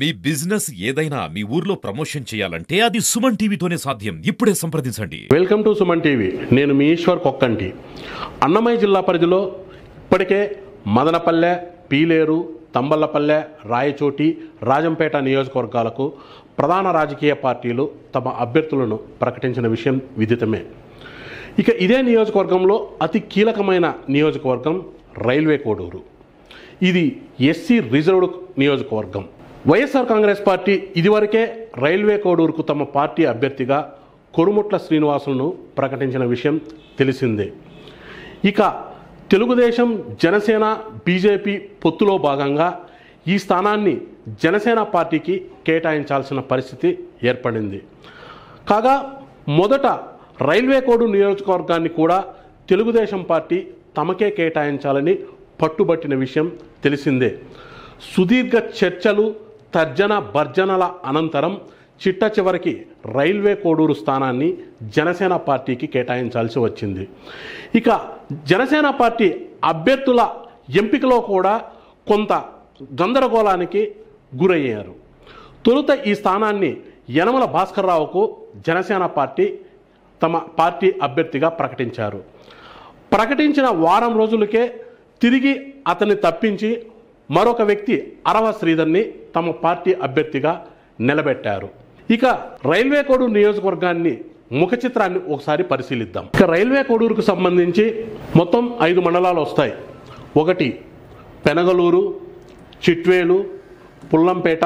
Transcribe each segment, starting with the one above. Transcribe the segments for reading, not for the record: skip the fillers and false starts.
మీ business ఏదైనా మీ ఊర్లో promotion చేయాలంటే అది సుమన్ టీవీతోనే సాధ్యం. ఇప్పుడే సంప్రదించండి. Welcome to Suman TV. నేను మీ ఈశ్వర్ కొక్కంటి. అన్నమయ్య జిల్లా పరిధిలో ఇప్పటికే మదనపల్లె, పీలేరు, తంబళ్లపల్లె, రాయచోటి, రాజంపేట నియోజకవర్గాలకు ప్రధాన రాజకీయ పార్టీలు తమ అభ్యర్థులను ప్రకటించిన విషయం విదితమే. ఇక ఇదే నియోజకవర్గంలో అతి కీలకమైన నియోజకవర్గం రైల్వే కోడూరు. ఇది ఎస్సీ రిజర్వ్డ్ నియోజకవర్గం. వైఎస్ఆర్ కాంగ్రెస్ పార్టీ ఇదివరకే రైల్వే కోడూరుకు తమ పార్టీ అభ్యర్థిగా కొరుముట్ల శ్రీనివాసులను ప్రకటించిన విషయం తెలిసిందే. ఇక తెలుగుదేశం, జనసేన, బీజేపీ పొత్తులో భాగంగా ఈ స్థానాన్ని జనసేన పార్టీకి కేటాయించాల్సిన పరిస్థితి ఏర్పడింది. కాగా మొదట రైల్వే కోడూరు నియోజకవర్గాన్ని కూడా తెలుగుదేశం పార్టీ తమకే కేటాయించాలని పట్టుబట్టిన విషయం తెలిసిందే. సుదీర్ఘ చర్చలు, తర్జన భర్జనల అనంతరం చిట్ట చివరికి రైల్వే కోడూరు స్థానాన్ని జనసేన పార్టీకి కేటాయించాల్సి వచ్చింది. ఇక జనసేన పార్టీ అభ్యర్థుల ఎంపికలో కూడా కొంత గందరగోళానికి గురయ్యారు. తొలుత ఈ స్థానాన్ని యనమల భాస్కర్ రావుకు జనసేన పార్టీ తమ పార్టీ అభ్యర్థిగా ప్రకటించారు. ప్రకటించిన వారం రోజులకే తిరిగి అతన్ని తప్పించి మరొక వ్యక్తి అరవ శ్రీధర్ని తమ పార్టీ అభ్యర్థిగా నిలబెట్టారు. ఇక రైల్వే కోడూరు నియోజకవర్గాన్ని ముఖ చిత్రాన్ని ఒకసారి పరిశీలిద్దాం. ఇక రైల్వే కోడూరుకు సంబంధించి మొత్తం 5 మండలాలు వస్తాయి. 1 పెనగలూరు, చిట్వేలు, పుల్లంపేట,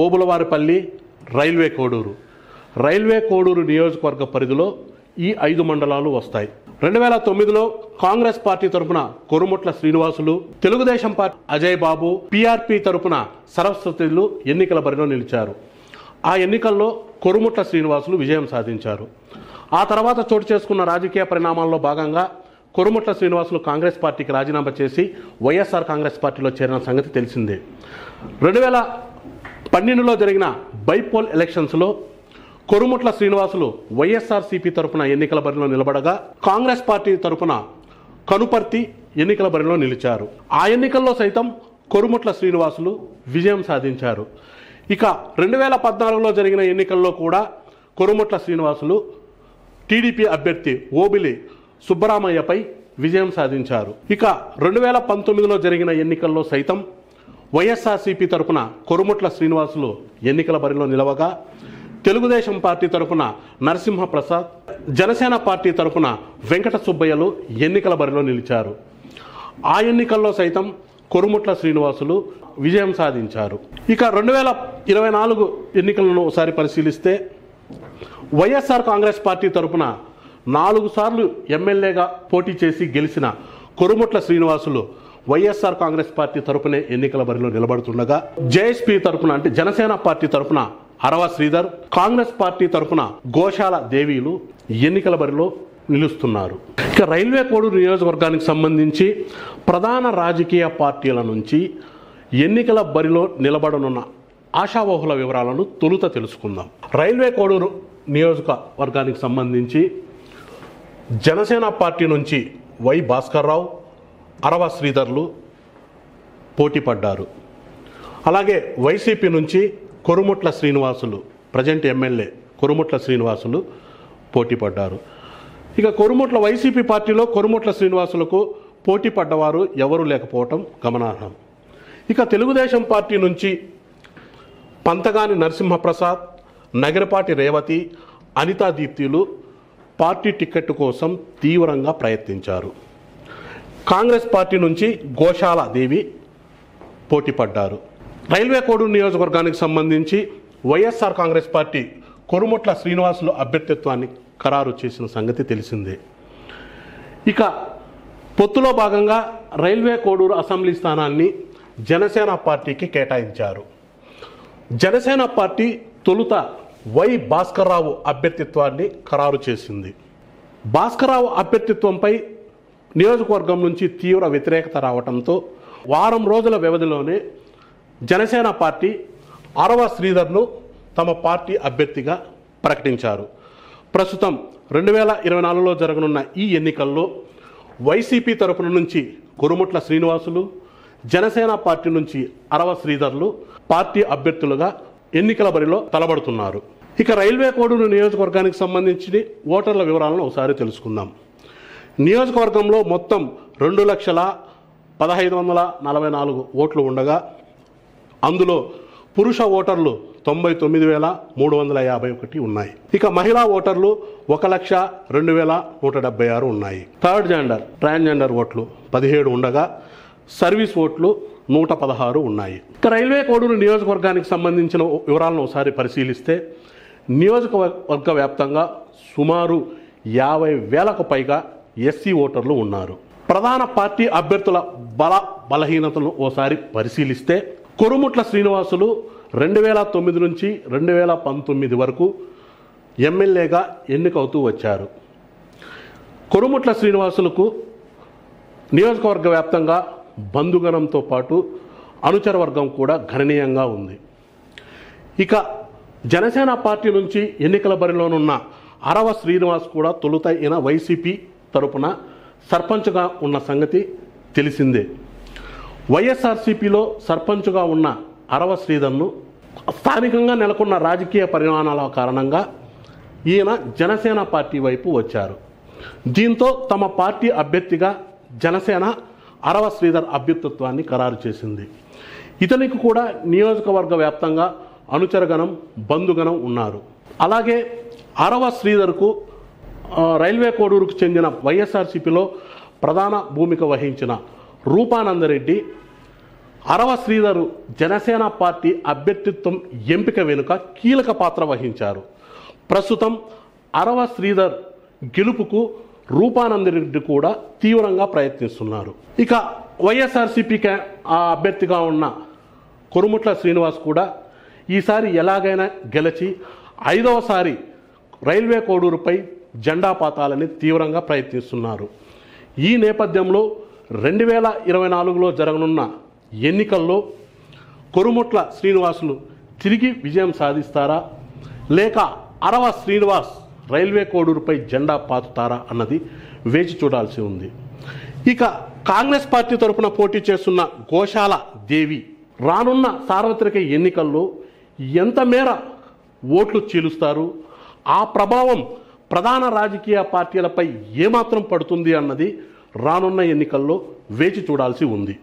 ఓబులవారిపల్లి, రైల్వే కోడూరు. రైల్వే కోడూరు నియోజకవర్గ పరిధిలో ఈ 5 మండలాలు వస్తాయి. 2009లో కాంగ్రెస్ పార్టీ తరఫున కొరుముట్ల శ్రీనివాసులు, తెలుగుదేశం పార్టీ అజయ్ బాబు, పీఆర్పీ తరఫున సరస్వతులు ఎన్నికల బరిలో నిలిచారు. ఆ ఎన్నికల్లో కొరుముట్ల శ్రీనివాసులు విజయం సాధించారు. ఆ తర్వాత చోటు చేసుకున్న రాజకీయ పరిణామాల్లో భాగంగా కొరుముట్ల శ్రీనివాసులు కాంగ్రెస్ పార్టీకి రాజీనామా చేసి వైఎస్ఆర్ కాంగ్రెస్ పార్టీలో చేరిన సంగతి తెలిసిందే. 2012లో జరిగిన బైపోల్ ఎలక్షన్స్లో కొరుముట్ల శ్రీనివాసులు వైఎస్ఆర్సీపీ తరఫున ఎన్నికల బరిలో నిలబడగా కాంగ్రెస్ పార్టీ తరఫున కనుపర్తి ఎన్నికల బరిలో నిలిచారు. ఆ ఎన్నికల్లో సైతం కొరుముట్ల శ్రీనివాసులు విజయం సాధించారు. ఇక 2014లో జరిగిన ఎన్నికల్లో కూడా కొరుముట్ల శ్రీనివాసులు టీడీపీ అభ్యర్థి ఓబిలి సుబ్బరామయ్యపై విజయం సాధించారు. ఇక 2019లో జరిగిన ఎన్నికల్లో సైతం వైఎస్ఆర్సీపీ తరఫున కొరుముట్ల శ్రీనివాసులు ఎన్నికల బరిలో నిలవగా తెలుగుదేశం పార్టీ తరఫున నరసింహప్రసాద్, జనసేన పార్టీ తరఫున వెంకట సుబ్బయ్యలు ఎన్నికల బరిలో నిలిచారు. ఆ ఎన్నికల్లో సైతం కొరుముట్ల శ్రీనివాసులు విజయం సాధించారు. ఇక 2024 ఎన్నికలను ఒకసారి పరిశీలిస్తే వైఎస్ఆర్ కాంగ్రెస్ పార్టీ తరఫున 4 సార్లు ఎమ్మెల్యేగా పోటీ చేసి గెలిచిన కొరుముట్ల శ్రీనివాసులు వైఎస్ఆర్ కాంగ్రెస్ పార్టీ తరఫునే ఎన్నికల బరిలో నిలబడుతుండగా జేఎస్పీ తరఫున అంటే జనసేన పార్టీ తరఫున అరవ శ్రీధర్, కాంగ్రెస్ పార్టీ తరఫున గోశాల దేవీలు ఎన్నికల బరిలో నిలుస్తున్నారు. ఇక రైల్వే కోడూరు నియోజకవర్గానికి సంబంధించి ప్రధాన రాజకీయ పార్టీల నుంచి ఎన్నికల బరిలో నిలబడనున్న ఆశావహుల వివరాలను తొలుత తెలుసుకుందాం. రైల్వే కోడూరు నియోజకవర్గానికి సంబంధించి జనసేన పార్టీ నుంచి వై భాస్కర్ రావు, అరవ శ్రీధర్లు పోటీ పడ్డారు. అలాగే వైసీపీ నుంచి కొరుముట్ల శ్రీనివాసులు, ప్రజెంట్ ఎమ్మెల్యే కొరుముట్ల శ్రీనివాసులు పోటీ పడ్డారు. ఇక వైసీపీ పార్టీలో కొరుముట్ల శ్రీనివాసులకు పోటీ పడ్డవారు ఎవరూ లేకపోవటం గమనార్హం. ఇక తెలుగుదేశం పార్టీ నుంచి పంతగాని నరసింహప్రసాద్, నగరపాటి రేవతి, అనితా దీప్తిలు పార్టీ టికెట్ కోసం తీవ్రంగా ప్రయత్నించారు. కాంగ్రెస్ పార్టీ నుంచి గోశాల దేవి పోటీ పడ్డారు. రైల్వే కోడూరు నియోజకవర్గానికి సంబంధించి వైఎస్ఆర్ కాంగ్రెస్ పార్టీ కొరుముట్ల శ్రీనివాసులు అభ్యర్థిత్వాన్ని ఖరారు చేసిన సంగతి తెలిసిందే. ఇక పొత్తులో భాగంగా రైల్వే కోడూరు అసెంబ్లీ స్థానాన్ని జనసేన పార్టీకి కేటాయించారు. జనసేన పార్టీ తొలుత వై భాస్కర్ రావు అభ్యర్థిత్వాన్ని ఖరారు చేసింది. భాస్కర్ రావు అభ్యర్థిత్వంపై నియోజకవర్గం నుంచి తీవ్ర వ్యతిరేకత రావడంతో వారం రోజుల వ్యవధిలోనే జనసేన పార్టీ అరవ శ్రీధర్ను తమ పార్టీ అభ్యర్థిగా ప్రకటించారు. ప్రస్తుతం 2024లో జరగనున్న ఈ ఎన్నికల్లో వైసీపీ తరపున నుంచి కొరుముట్ల శ్రీనివాసులు, జనసేన పార్టీ నుంచి అరవ శ్రీధర్లు పార్టీ అభ్యర్థులుగా ఎన్నికల బరిలో తలబడుతున్నారు. ఇక రైల్వే కోడూరు నియోజకవర్గానికి సంబంధించి ఓటర్ల వివరాలను ఒకసారి తెలుసుకుందాం. నియోజకవర్గంలో మొత్తం 2,15,44 ఓట్లు ఉండగా అందులో పురుష ఓటర్లు 99,351 ఉన్నాయి. ఇక మహిళా ఓటర్లు 1,02,176 ఉన్నాయి. థర్డ్ జెండర్ ట్రాన్స్జెండర్ ఓట్లు 17 ఉండగా సర్వీస్ ఓట్లు 116 ఉన్నాయి. ఇక రైల్వే కోడూరు నియోజకవర్గానికి సంబంధించిన వివరాలను ఒకసారి పరిశీలిస్తే నియోజకవర్గ వ్యాప్తంగా సుమారు 50,000కు పైగా ఎస్సీ ఓటర్లు ఉన్నారు. ప్రధాన పార్టీ అభ్యర్థుల బలహీనతను ఓసారి పరిశీలిస్తే కొరుముట్ల శ్రీనివాసులు 2009 నుంచి 2019 వరకు ఎమ్మెల్యేగా ఎన్నికవుతూ వచ్చారు. కొరుముట్ల శ్రీనివాసులకు నియోజకవర్గ వ్యాప్తంగా బంధుగణంతో పాటు అనుచర వర్గం కూడా గణనీయంగా ఉంది. ఇక జనసేన పార్టీ నుంచి ఎన్నికల బరిలోనున్న అరవ శ్రీనివాస్ కూడా తొలుత ఈయన వైసీపీ తరపున సర్పంచ్గా ఉన్న సంగతి తెలిసిందే. వైఎస్ఆర్సీపీలో సర్పంచ్గా ఉన్న అరవ శ్రీధర్ను స్థానికంగా నెలకొన్న రాజకీయ పరిణామాల కారణంగా ఈయన జనసేన పార్టీ వైపు వచ్చారు. దీంతో తమ పార్టీ అభ్యర్థిగా జనసేన అరవ శ్రీధర్ అభ్యర్థిత్వాన్ని ఖరారు చేసింది. ఇతనికి కూడా నియోజకవర్గ వ్యాప్తంగా అనుచరగణం బంధుగణం ఉన్నారు. అలాగే అరవ శ్రీధర్కు రైల్వే కోడూరుకు చెందిన వైఎస్ఆర్సీపీలో ప్రధాన భూమిక వహించిన రూపానందరెడ్డి అరవ శ్రీధరు జనసేన పార్టీ అభ్యర్థిత్వం ఎంపిక వెనుక కీలక పాత్ర వహించారు. ప్రస్తుతం అరవ శ్రీధర్ గెలుపుకు రూపానందరెడ్డి కూడా తీవ్రంగా ప్రయత్నిస్తున్నారు. ఇక వైఎస్ఆర్సీపీకి అభ్యర్థిగా ఉన్న కొరుముట్ల శ్రీనివాస్ కూడా ఈసారి ఎలాగైనా గెలిచి 5వసారి రైల్వే కోడూరుపై జెండా పాతాలని తీవ్రంగా ప్రయత్నిస్తున్నారు. ఈ నేపథ్యంలో 2024లో జరగనున్న ఎన్నికల్లో కొరుముట్ల శ్రీనివాసులు తిరిగి విజయం సాధిస్తారా లేక అరవ శ్రీనివాస్ రైల్వే కోడూరుపై జెండా పాతుతారా అన్నది వేచి చూడాల్సి ఉంది. ఇక కాంగ్రెస్ పార్టీ తరఫున పోటీ చేస్తున్న గోశాల దేవి రానున్న సార్వత్రిక ఎన్నికల్లో ఎంత మేర ఓట్లు చీలుస్తారు, ఆ ప్రభావం ప్రధాన రాజకీయ పార్టీలపై ఏమాత్రం పడుతుంది అన్నది రానున్న ఎన్నికల్లో వేచి చూడాల్సి ఉంది.